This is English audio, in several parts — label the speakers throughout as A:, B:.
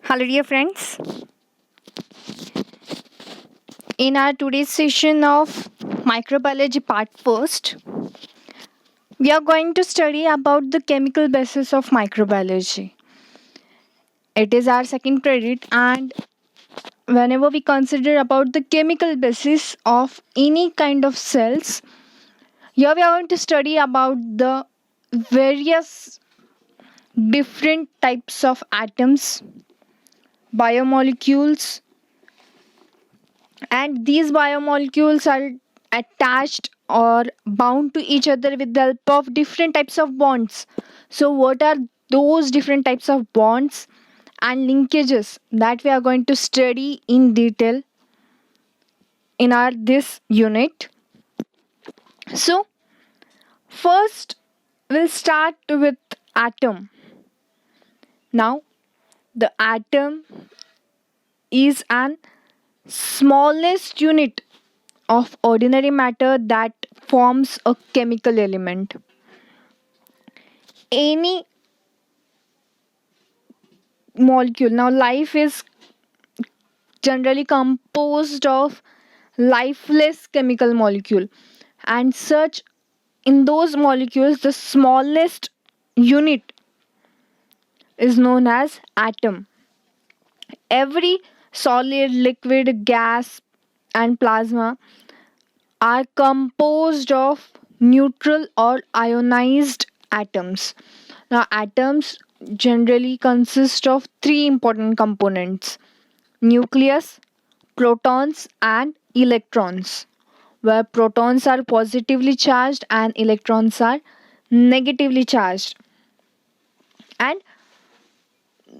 A: Hello, dear friends. In our today's session of microbiology part first, we are going to study about the chemical basis of microbiology. It is our second credit, and whenever we consider about the chemical basis of any kind of cells, here we are going to study about the various different types of atoms, biomolecules, and these biomolecules are attached or bound to each other with the help of different types of bonds. So what are those different types of bonds and linkages that we are going to study in detail in our this unit? So first we'll start with atom. Now the atom is an smallest unit of ordinary matter that forms a chemical element. Any molecule. Now, life is generally composed of lifeless chemical molecule, and such in those molecules, the smallest unit is known as atom. Every solid, liquid, gas, and plasma are composed of neutral or ionized atoms. Now, atoms generally consist of three important components: nucleus, protons, and electrons, where protons are positively charged and electrons are negatively charged. And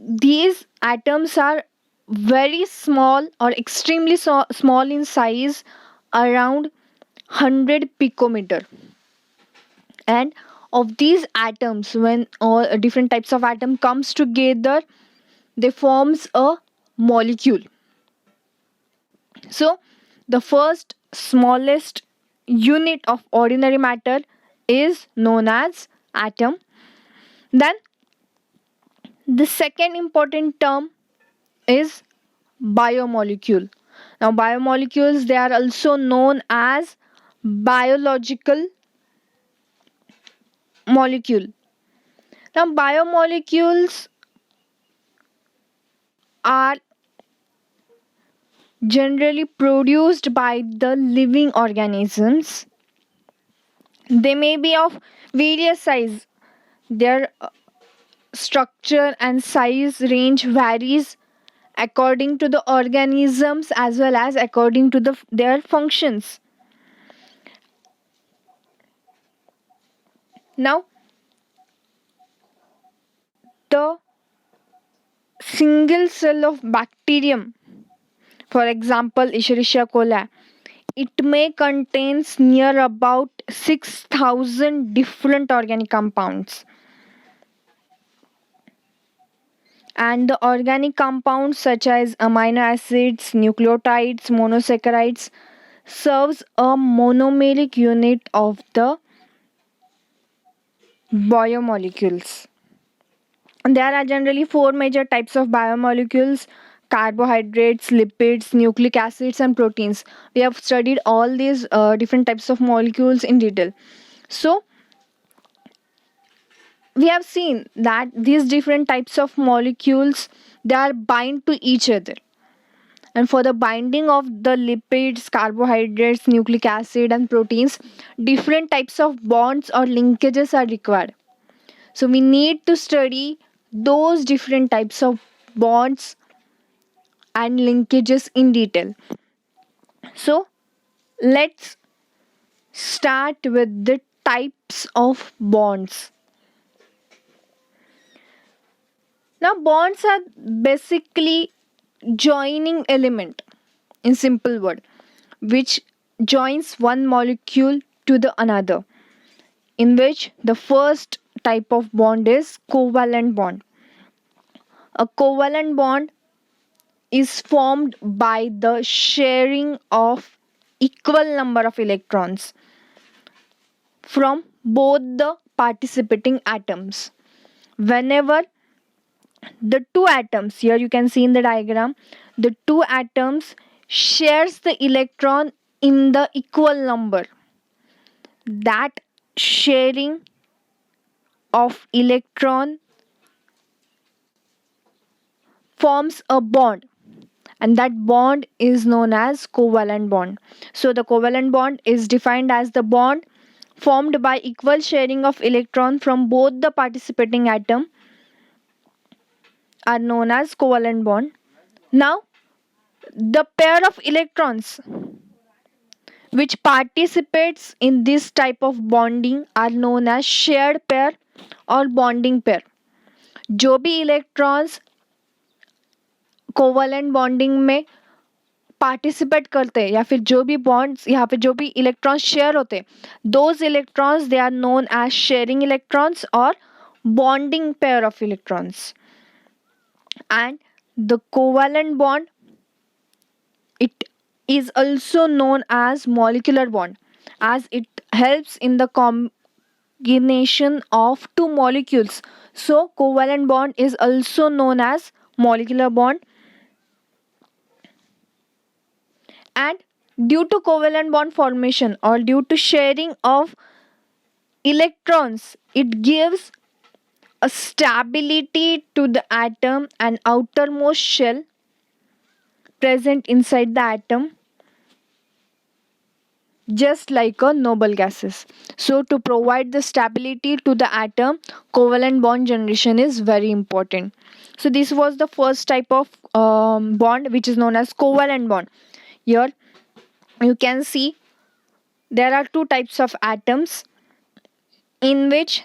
A: these atoms are very small or extremely small in size, around 100 picometer. And of these atoms, when all different types of atom comes together, they forms a molecule. So the first smallest unit of ordinary matter is known as atom. Then the second important term is biomolecule. Now biomolecules, they are also known as biological molecule. Now biomolecules are generally produced by the living organisms. They may be of various size. Their structure and size range varies according to the organisms as well as according to their functions. Now the single cell of bacterium, for example Escherichia coli, it may contains near about 6,000 different organic compounds. And the organic compounds such as amino acids, nucleotides, monosaccharides serves a monomeric unit of the biomolecules. And there are generally four major types of biomolecules: carbohydrates, lipids, nucleic acids, and proteins. We have studied all these different types of molecules in detail. So, we have seen that these different types of molecules, they are bind to each other, and for the binding of the lipids, carbohydrates, nucleic acid, and proteins, different types of bonds or linkages are required. So we need to study those different types of bonds and linkages in detail. So let's start with the types of bonds. Now bonds are basically joining element, in simple word, which joins one molecule to the another, in which the first type of bond is covalent bond. A covalent bond is formed by the sharing of equal number of electrons from both the participating atoms. Whenever The two atoms, here you can see in the diagram, the two atoms shares the electron in the equal number. That sharing of electron forms a bond, and that bond is known as covalent bond. So the covalent bond is defined as the bond formed by equal sharing of electron from both the participating atom are known as covalent bond. Now, the pair of electrons which participates in this type of bonding are known as shared pair or bonding pair. जो भी electrons covalent bonding में participate करते हैं या फिर जो भी bonds यहाँ पे जो भी इलेक्ट्रॉन्स शेयर होते हैं those electrons they are known as sharing electrons or bonding pair of electrons. And the covalent bond, it is also known as molecular bond, as it helps in the combination of two molecules. So covalent bond is also known as molecular bond. And due to covalent bond formation or due to sharing of electrons, it gives a stability to the atom and outermost shell present inside the atom, just like a noble gases. So to provide the stability to the atom, covalent bond generation is very important. So this was the first type of bond, which is known as covalent bond. Here you can see there are two types of atoms in which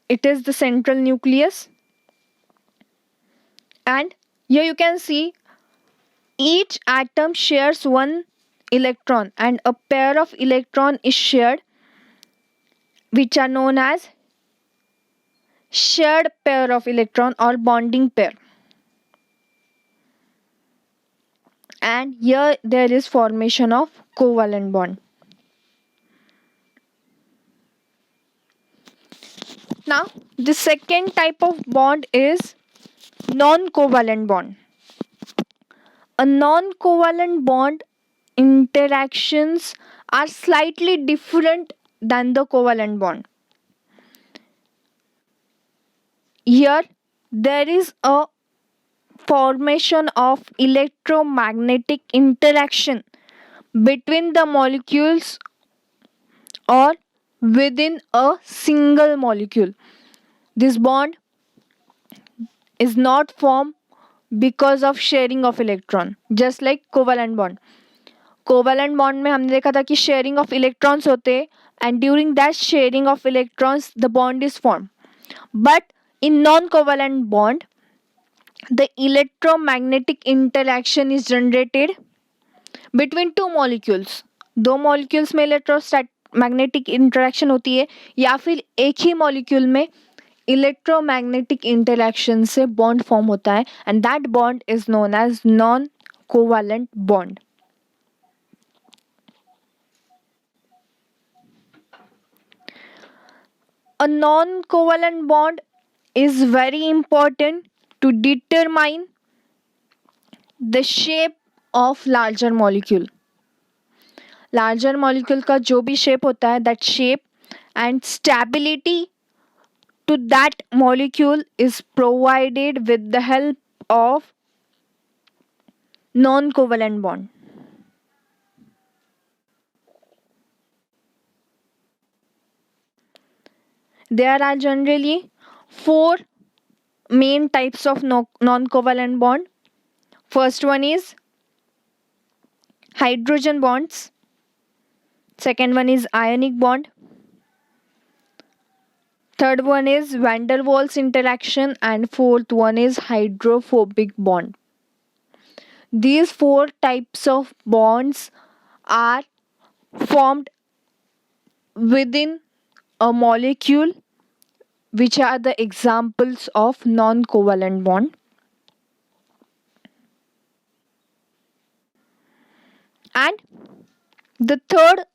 A: it is the central nucleus, and here you can see each atom shares one electron and a pair of electron is shared, which are known as shared pair of electron or bonding pair. And here there is formation of covalent bond. Now the second type of bond is non-covalent bond. A non-covalent bond interactions are slightly different than the covalent bond. Here there is a formation of electromagnetic interaction between the molecules or within a single molecule. This bond is not formed because of sharing of electron, just like covalent bond. Covalent bond में हमने देखा था कि sharing of electrons होते हैं and during that sharing of electrons the bond is form. But in non covalent bond the electromagnetic interaction is generated between two molecules. दो molecules में electromagnetic interaction होती है या फिर एक ही molecule में electromagnetic interaction से bond form होता है and that bond is known as non-covalent bond. A non-covalent bond is very important to determine the shape of larger molecule. Larger molecule का जो भी shape होता है, that shape and stability to that molecule is provided with the help of non-covalent bond. There are generally four main types of non-covalent bond. First one is hydrogen bonds. Second one is ionic bond. Third one is van der Waals interaction, and fourth one is hydrophobic bond. These four types of bonds are formed within a molecule, which are the examples of non-covalent bond. And the third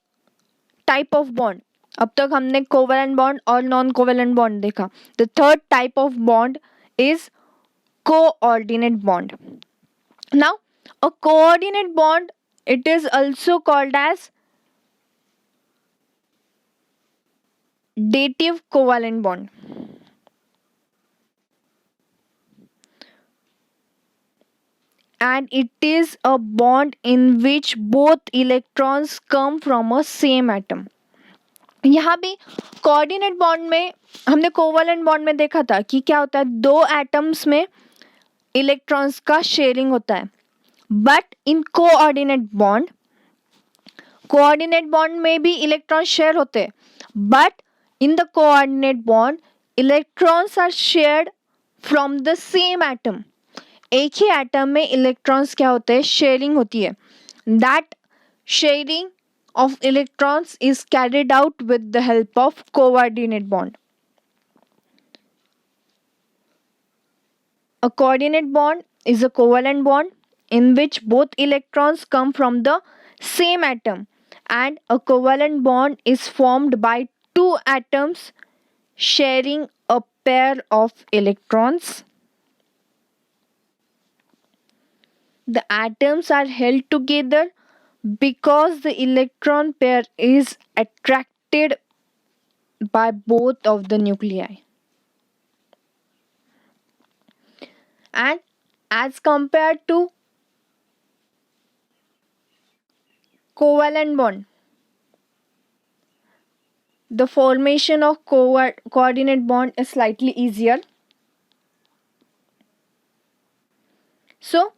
A: type of bond, अब तक हमने covalent bond और non covalent bond देखा. The third type of bond is coordinate bond. Now, a coordinate bond, it is also called as dative covalent bond. And it is a bond in which both electrons come from a same atom. यहाँ भी coordinate bond में हमने covalent bond में देखा था कि क्या होता है, दो एटम्स में इलेक्ट्रॉन्स का शेयरिंग होता है. बट इन कोऑर्डिनेट बॉन्ड में भी इलेक्ट्रॉन शेयर होते हैं, but in the coordinate bond electrons are shared from the same atom. एक ही एटम में इलेक्ट्रॉन्स क्या होते हैं, शेयरिंग होती है. That sharing of electrons is carried out with the help of coordinate bond. A coordinate bond is a covalent bond in which both electrons come from the same atom, and a covalent bond is formed by two atoms sharing a pair of electrons. The atoms are held together because the electron pair is attracted by both of the nuclei. And as compared to covalent bond, the formation of coordinate bond is slightly easier. So,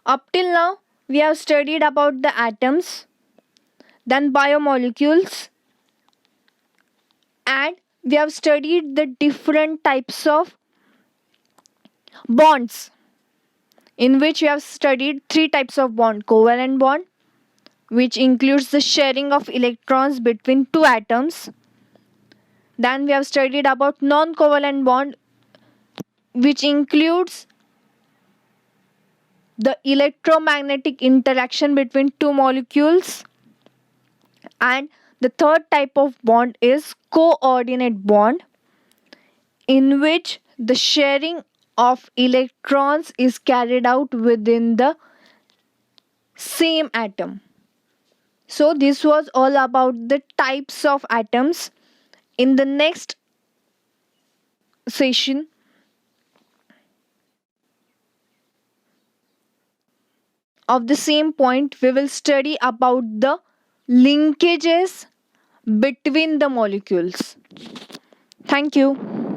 A: up till now, we have studied about the atoms, then biomolecules, and we have studied the different types of bonds, in which we have studied three types of bond: covalent bond, which includes the sharing of electrons between two atoms. Then we have studied about non-covalent bond, which includes the electromagnetic interaction between two molecules. And the third type of bond is coordinate bond, in which the sharing of electrons is carried out within the same atom. So this was all about the types of atoms. In the next session, of the same point, we will study about the linkages between the molecules. Thank you.